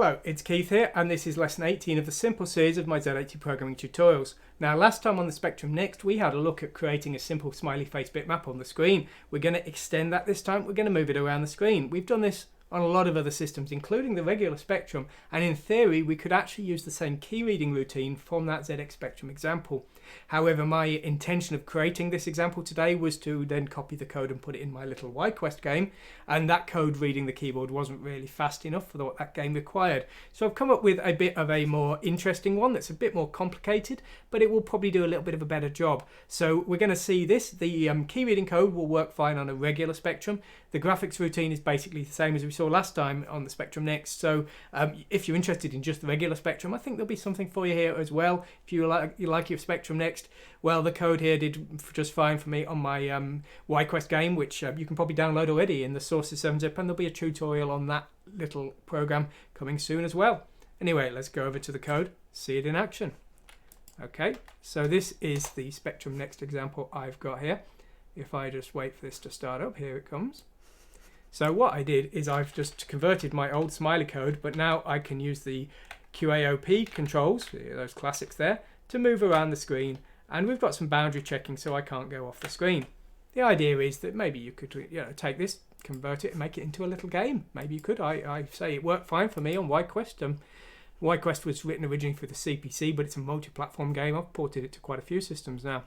Hello, it's Keith here, and this is lesson 18 of the simple series of my Z18 programming tutorials. Now, last time on the Spectrum Next, we had a look at creating a simple smiley face bitmap on the screen. We're going to extend that this time. We're going to move it around the screen. We've done this on a lot of other systems, including the regular Spectrum, and in theory, we could actually use the same key reading routine from that ZX Spectrum example. However, my intention of creating this example today was to then copy the code and put it in my little YQuest game, and that code reading the keyboard wasn't really fast enough for what that game required. So I've come up with a bit of a more interesting one that's a bit more complicated, but it will probably do a little bit of a better job. So we're going to see this. The key reading code will work fine on a regular Spectrum. The graphics routine is basically the same as we saw last time on the Spectrum Next. So if you're interested in just the regular Spectrum, I think there'll be something for you here as well. If you like your Spectrum Next, well, the code here did just fine for me on my YQuest game, which you can probably download already in the sources 7-zip, and there'll be a tutorial on that little program coming soon as well. Anyway, let's go over to the code, see it in action. Okay, so this is the Spectrum Next example I've got here. If I just wait for this to start up, here it comes. So what I did is I've just converted my old smiley code, but now I can use the QAOP controls, those classics there, to move around the screen, and we've got some boundary checking so I can't go off the screen. The idea is that maybe you could take this, convert it and make it into a little game. Maybe you could. I say it worked fine for me on YQuest. YQuest was written originally for the CPC, but it's a multi-platform game. I've ported it to quite a few systems now.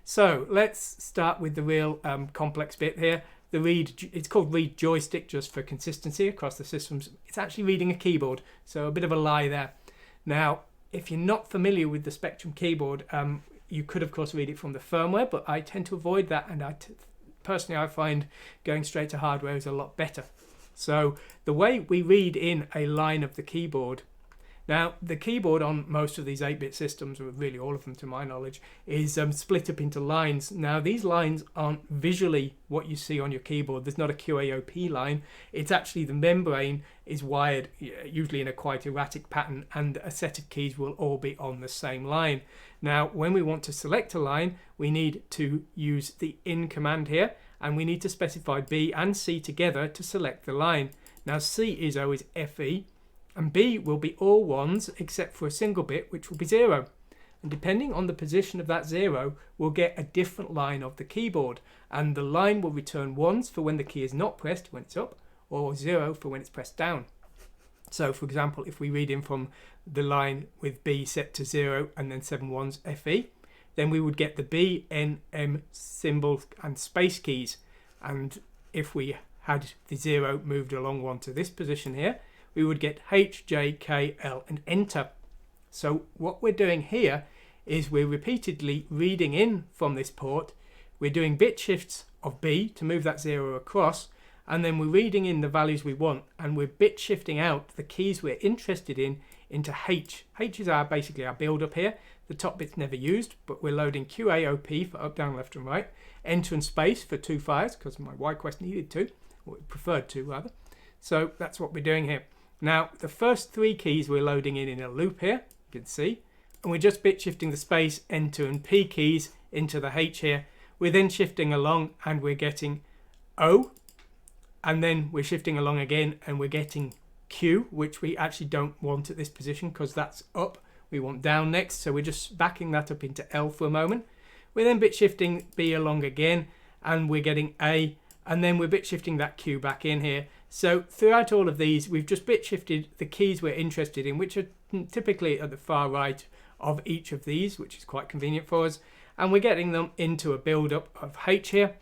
So let's start with the real complex bit here. The read, it's called read joystick just for consistency across the systems. It's actually reading a keyboard, so a bit of a lie there. Now, if you're not familiar with the Spectrum keyboard, you could of course read it from the firmware, but I tend to avoid that, and personally I find going straight to hardware is a lot better. So the way we read in a line of the keyboard, now the keyboard on most of these 8-bit systems, or really all of them to my knowledge, is split up into lines. Now these lines aren't visually what you see on your keyboard. There's not a QAOP line. It's actually the membrane is wired usually in a quite erratic pattern, and a set of keys will all be on the same line. Now when we want to select a line, we need to use the in command here, and we need to specify B and C together to select the line. Now C is always FE, and B will be all ones except for a single bit, which will be 0. And depending on the position of that 0, we'll get a different line of the keyboard, and the line will return 1s for when the key is not pressed, when it's up, or 0 for when it's pressed down. So for example, if we read in from the line with B set to 0 and then 7 ones FE, then we would get the B, N, M symbol and space keys. And if we had the 0 moved along one to this position here, we would get H, J, K, L and enter. So what we're doing here is we're repeatedly reading in from this port. We're doing bit shifts of B to move that 0 across, and then we're reading in the values we want, and we're bit shifting out the keys we're interested in into H. H is basically our build up here. The top bit's never used, but we're loading QAOP for up, down, left and right, enter and space for 2 fires because my YQuest needed to, or preferred to rather. So that's what we're doing here. Now the first 3 keys we're loading in a loop here, you can see, and we're just bit shifting the space, enter and P keys into the H here. We're then shifting along and we're getting O, and then we're shifting along again and we're getting Q, which we actually don't want at this position because that's up. We want down next, so we're just backing that up into L for a moment. We're then bit shifting B along again and we're getting A, and then we're bit shifting that Q back in here. So throughout all of these, we've just bit shifted the keys we're interested in, which are typically at the far right of each of these, which is quite convenient for us, and we're getting them into a build up of H here.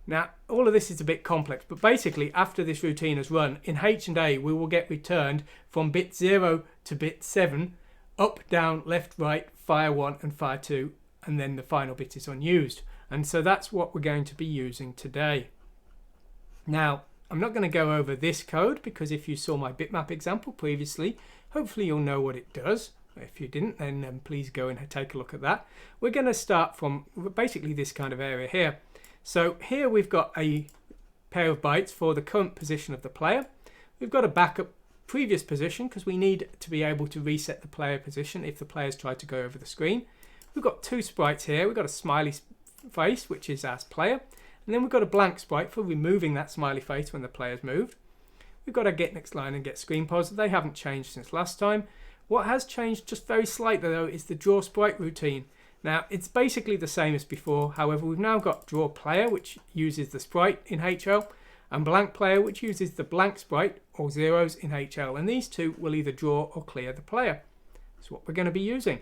Now all of this is a bit complex, but basically after this routine has run, in H and A we will get returned from bit 0 to bit 7, up, down, left, right, fire 1 and fire 2, and then the final bit is unused. And so that's what we're going to be using today. Now I'm not going to go over this code because if you saw my bitmap example previously, hopefully you'll know what it does. If you didn't, then please go and take a look at that. We're going to start from basically this kind of area here. So here we've got a pair of bytes for the current position of the player. We've got a backup previous position because we need to be able to reset the player position if the players try to go over the screen. We've got 2 sprites here. We've got a smiley face, which is as player, and then we've got a blank sprite for removing that smiley face when the player's moved. we've got our get next line and get screen pause. They haven't changed since last time. What has changed just very slightly though is the draw sprite routine. Now it's basically the same as before, however we've now got draw player, which uses the sprite in HL, and blank player, which uses the blank sprite or zeros in HL, and these two will either draw or clear the player. That's what we're going to be using.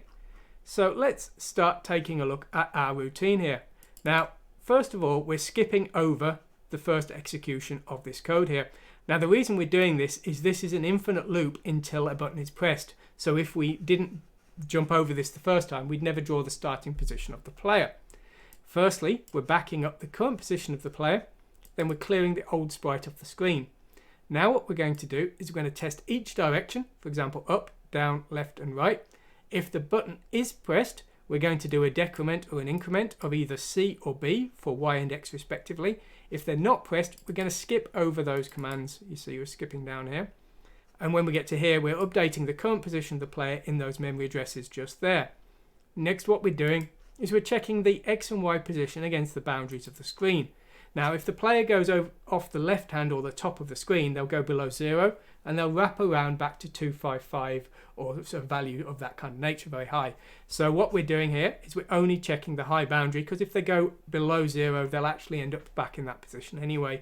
So let's start taking a look at our routine here. Now first of all, we're skipping over the first execution of this code here. Now the reason we're doing this is an infinite loop until a button is pressed. So if we didn't jump over this the first time, we'd never draw the starting position of the player. Firstly, we're backing up the current position of the player, then we're clearing the old sprite off the screen. Now what we're going to do is we're going to test each direction, for example up, down, left and right. If the button is pressed, we're going to do a decrement or an increment of either C or B for Y and X respectively. If they're not pressed, we're going to skip over those commands. You see we're skipping down here. And when we get to here, we're updating the current position of the player in those memory addresses just there. Next, what we're doing is we're checking the X and Y position against the boundaries of the screen. Now, if the player goes off the left hand or the top of the screen, they'll go below 0 and they'll wrap around back to 255 or a value of that kind of nature, very high. So what we're doing here is we're only checking the high boundary, because if they go below 0, they'll actually end up back in that position anyway.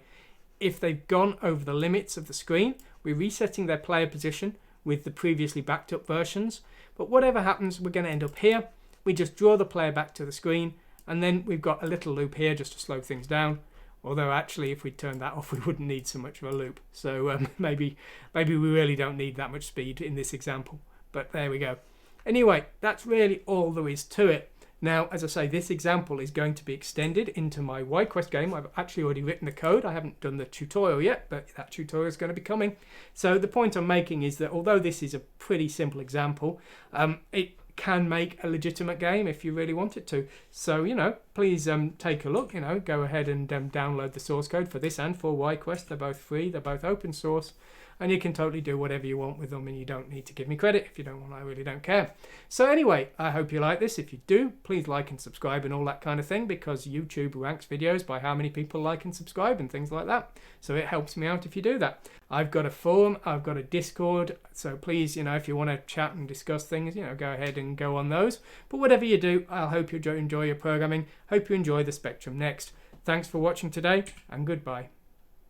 If they've gone over the limits of the screen, we're resetting their player position with the previously backed up versions. But whatever happens, we're going to end up here. We just draw the player back to the screen, and then we've got a little loop here just to slow things down. Although actually, if we turned that off, we wouldn't need so much of a loop. So maybe we really don't need that much speed in this example. But there we go. Anyway, that's really all there is to it. Now, as I say, this example is going to be extended into my YQuest game. I've actually already written the code. I haven't done the tutorial yet, but that tutorial is going to be coming. So the point I'm making is that although this is a pretty simple example, it can make a legitimate game if you really want it to. So, please take a look, go ahead and download the source code for this and for YQuest. They're both free, they're both open source, and you can totally do whatever you want with them, and you don't need to give me credit. If you don't want, I really don't care. So anyway, I hope you like this. If you do, please like and subscribe and all that kind of thing, because YouTube ranks videos by how many people like and subscribe and things like that. So it helps me out if you do that. I've got a forum, I've got a Discord, so please, if you want to chat and discuss things, go ahead and go on those. But whatever you do, I hope you enjoy your programming. Hope you enjoy the Spectrum Next. Thanks for watching today, and goodbye.